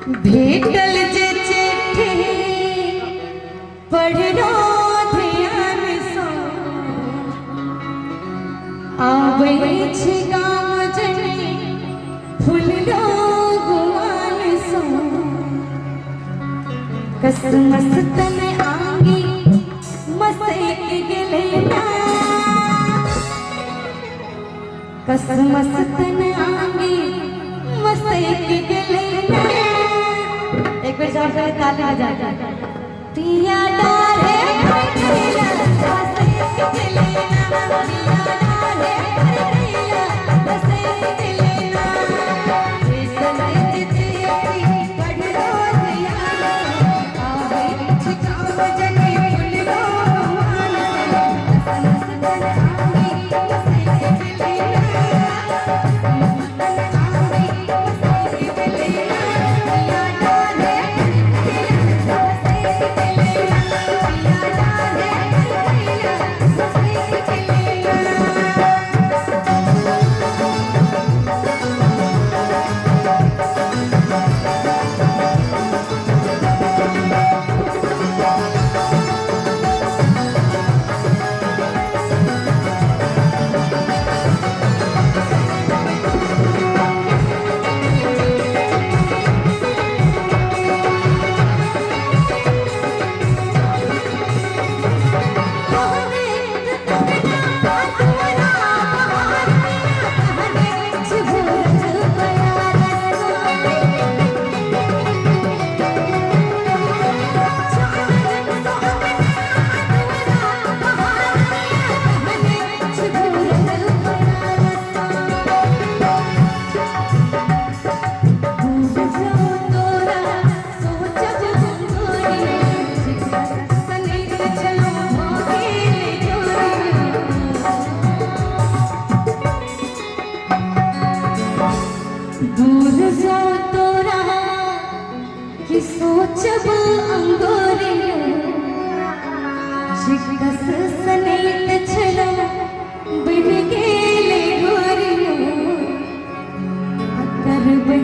भेटल जे चिट्ठी पढ़ो ध्यान सँ आबै छी गाम जने फुललो गुमान सँ कसमस तने आंगी मसैक गेलै ना कसमस तने आंगी मसैक गेलै ना एक बार जोर से ताली बजा पिया डारे पिया मसैक गेलै ना पिया डारे पिया मसैक गेलै ना ए समय चिट्ठी पढ़लो ध्यान आबै छी गाम जने फुललो गुमान कसमस तने आंगी मसैक गेलै दूर जाओ तोरा कि सोचब अंगोरे शिकस सनैत छलो बन गेले गोरे करबै